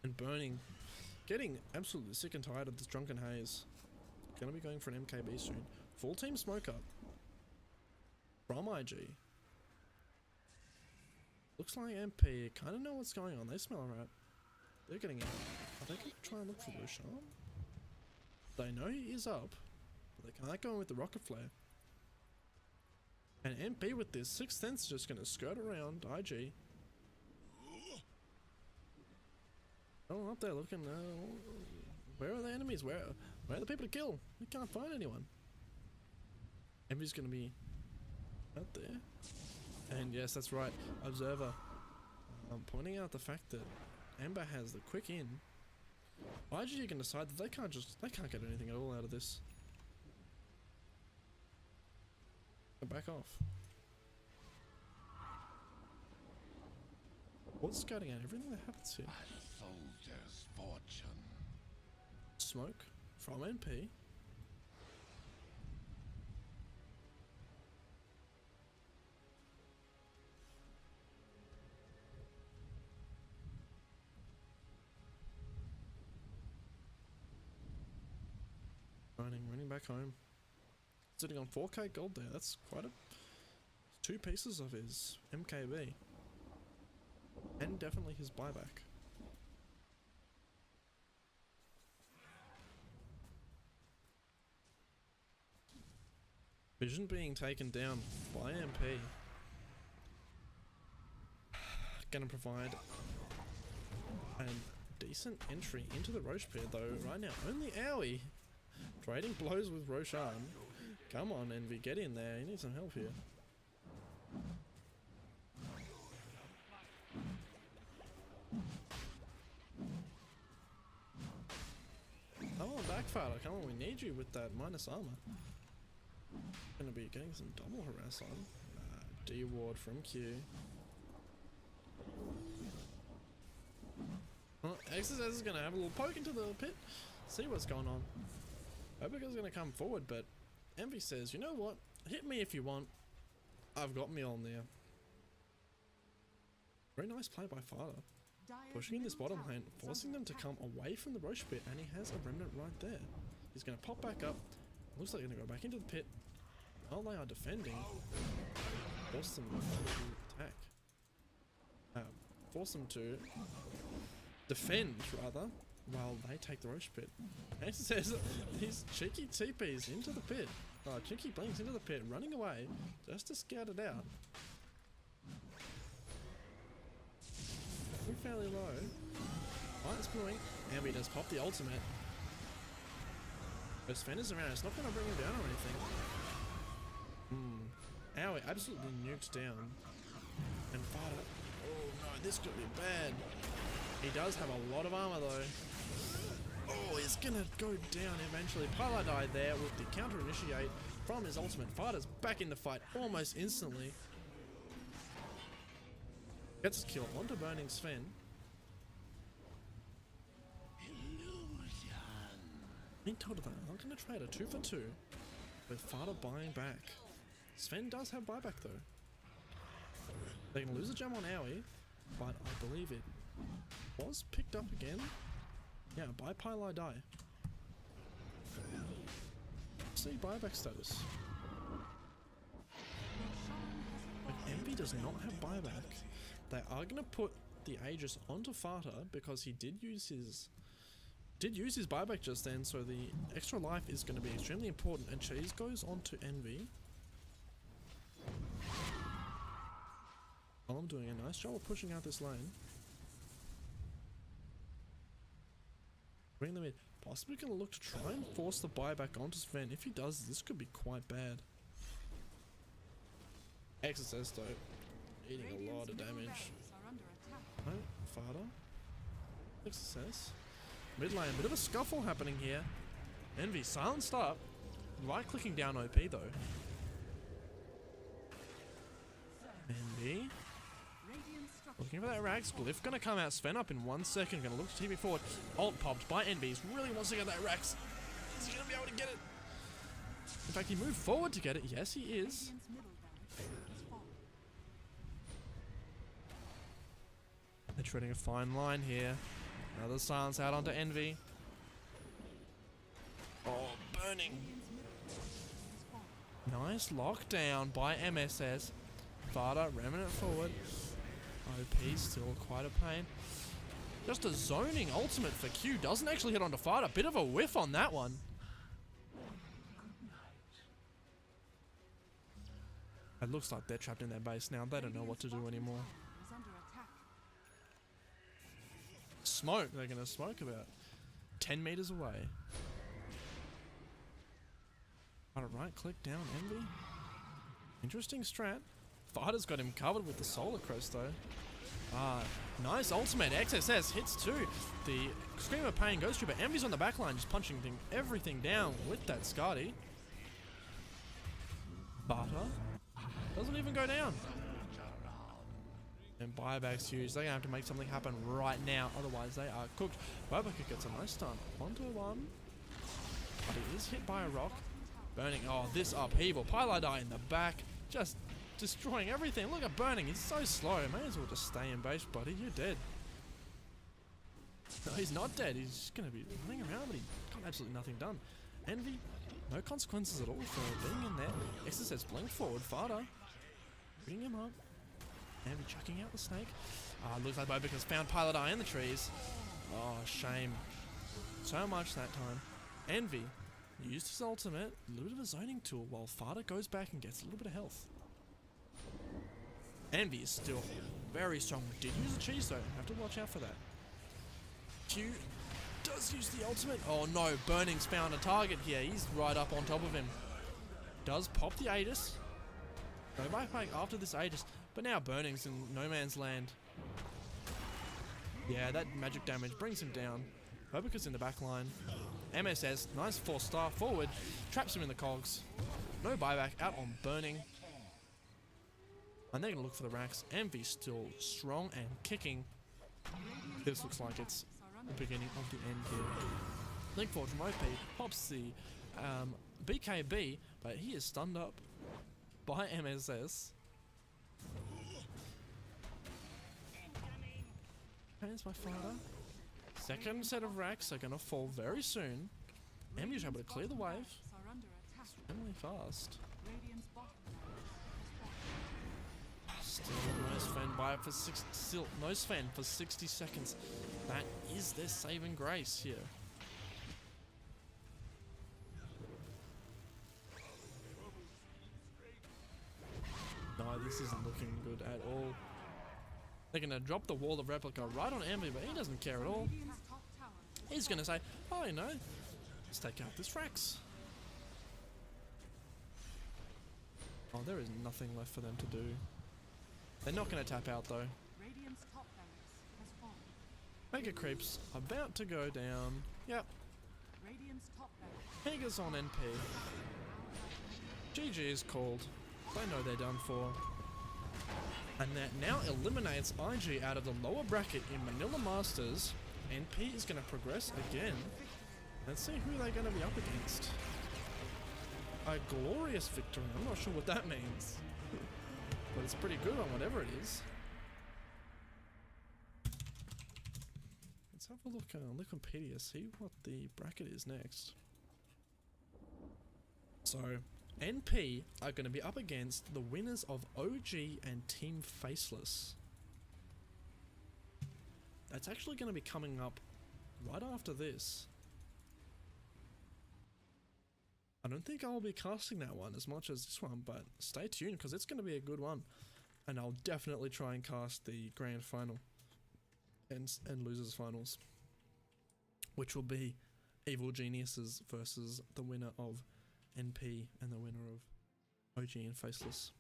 And burning. Getting absolutely sick and tired of this drunken haze. Gonna be going for an MKB soon. Full team smoke up. From IG. Looks like MP kind of know what's going on. They smell a rat. They're getting out. Are they gonna try and look for Roshan? They know he is up. But they can't go in with the rocket flare. And MP with this 6th Sense just gonna skirt around IG. Oh, up there looking. Where are the enemies? Where are the people to kill? We can't find anyone. Envy's gonna be out there. And yes, that's right. Observer. Pointing out the fact that Amber has the quick in. IG can decide that they can't get anything at all out of this. Back off. What's scouting out everything that happens here? A soldier's fortune. Smoke from NP. Running back home. Sitting on 4k gold there. That's quite a 2 pieces of his MKB. And definitely his buyback. Vision being taken down by MP. Gonna provide a decent entry into the Roche pit though. Right now, only Owie trading blows with Roshan. Come on, Envy, get in there. You need some help here. Come on, Backfighter. Come on, we need you with that minus armor. Gonna be getting some double harass on. D-ward from Q. Well, Exercise is gonna have a little poke into the pit. See what's going on. Obiga's gonna come forward, but Envy says, you know what? Hit me if you want. I've got me on there. Very nice play by Fada. Dire's Pushing in this middle bottom tower lane, is forcing under them to attack. come away from the Roche pit, and he has a remnant right there. He's going to pop back up. Looks like he's going to go back into the pit. While they are defending, force them to attack. Force them to defend, rather, while they take the Roche pit. And he says these cheeky TPs into the pit. Cheeky blinks into the pit, running away, just to scout it out. Fairly low. Light's blowing. Ambi does pop the ultimate. But Sven is around. It's not going to bring him down or anything. Owie absolutely nuked down. And Fada. Oh no, this could be bad. He does have a lot of armor though. Oh, he's going to go down eventually. Pala died there with the counter initiate from his ultimate. Fada's back in the fight almost instantly. Gets his kill onto burning Sven. Being told that I'm going to trade a 2 for 2 with Fada buying back. Sven does have buyback though. They can lose a gem on AoE, but I believe it was picked up again. Yeah, by Pylai Die. See buyback status. Like, Envy does not have buyback. They are gonna put the Aegis onto Fata because he did use his buyback just then, so the extra life is going to be extremely important. And Cheese goes on to Envy. I'm doing a nice job of pushing out this lane. Bring them in. Possibly going to look to try and force the buyback onto Sven. If he does, this could be quite bad. Exorcist though, eating a lot of damage. No, Fata. Exorcist. Mid lane, bit of a scuffle happening here. Envy silenced up. Right clicking down OP though. Envy. Looking for that Rax. Glyph gonna come out. Sven up in 1 second. Gonna look to TP forward. Ult popped by Envy. He really wants to get that Rax. Is he gonna be able to get it? In fact, he moved forward to get it. Yes, he is. They're treading a fine line here. Another silence out onto Envy. Oh, burning. Nice lockdown by MSS. Fata ramming it forward. OP still quite a pain. Just a zoning ultimate for Q. Doesn't actually hit onto Fata. Bit of a whiff on that one. It looks like they're trapped in their base now. They don't know what to do anymore. Smoke. They're going to smoke about 10 meters away. Right click down Envy. Interesting strat. Fighters got him covered with the Solar Crest though. Nice ultimate. XSS hits too. The Scream of Pain goes through, but Envy's on the backline just punching everything down with that Skadi. Butter doesn't even go down. And buyback's huge. They're going to have to make something happen right now. Otherwise, they are cooked. Buyback gets a nice stun. 1-1. But he is hit by a rock. Burning. Oh, this upheaval. Pylai Die in the back. Just destroying everything. Look at Burning. He's so slow. May as well just stay in base, buddy. You're dead. No, he's not dead. He's just going to be running around, but he got absolutely nothing done. Envy. No consequences at all for being in there. XSS blink forward. Fata. Bring him up. Envy chucking out the snake. Looks like Bobik has found Pilot Eye in the trees. Oh, shame. So much that time. Envy used his ultimate, a little bit of a zoning tool, while Fata goes back and gets a little bit of health. Envy is still very strong. Did use the cheese though. Have to watch out for that. Q does use the ultimate. Oh no, Burning's found a target here. He's right up on top of him. Does pop the Aegis. Go back after this Aegis. But now Burning's in no man's land. Yeah, that magic damage brings him down. Bobika's in the back line. MSS, nice 4-star forward. Traps him in the cogs. No buyback out on Burning. And they're going to look for the racks. Envy still strong and kicking. This looks like it's the beginning of the end here. Link forward from OP. Pops the BKB, but he is stunned up by MSS. Hands by Fata. Second set of racks are going to fall very soon. Emu's able to clear the wave. Extremely fast. Still no Sven by for still no Sven for 60 seconds. That is their saving grace here. No, this isn't looking good at all. They're going to drop the wall of replica right on Envy, but he doesn't care at all. He's going to say, oh, you know, let's take out this Rax. Oh, there is nothing left for them to do. They're not going to tap out, though. Mega Creep's about to go down. Yep. Mega's on NP. GG is called. They know they're done for. And that now eliminates IG out of the lower bracket in Manila Masters. NP is going to progress again. Let's see who they're going to be up against. A glorious victory. I'm not sure what that means. but it's pretty good on whatever it is. Let's have a look on Wikipedia, see what the bracket is next. So, NP are going to be up against the winners of OG and Team Faceless. That's actually going to be coming up right after this. I don't think I'll be casting that one as much as this one, but stay tuned because it's going to be a good one. And I'll definitely try and cast the grand final and losers finals, which will be Evil Geniuses versus the winner of NP and the winner of OG and Faceless.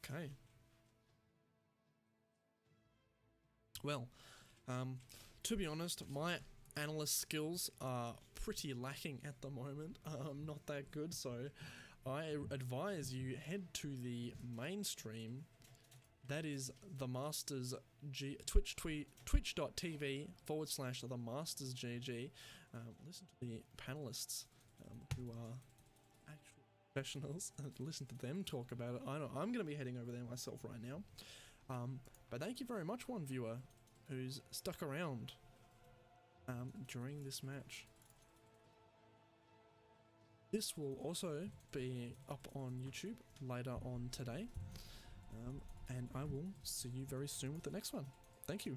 Okay. Well, to be honest, my analyst skills are pretty lacking at the moment. Not that good, so I advise you head to the main stream. That is the Masters twitch.tv/the Masters GG. Listen to the panelists who are actual professionals. Listen to them talk about it. I know I'm going to be heading over there myself right now. But thank you very much, one viewer who's stuck around during this match. This will also be up on YouTube later on today. And I will see you very soon with the next one. Thank you.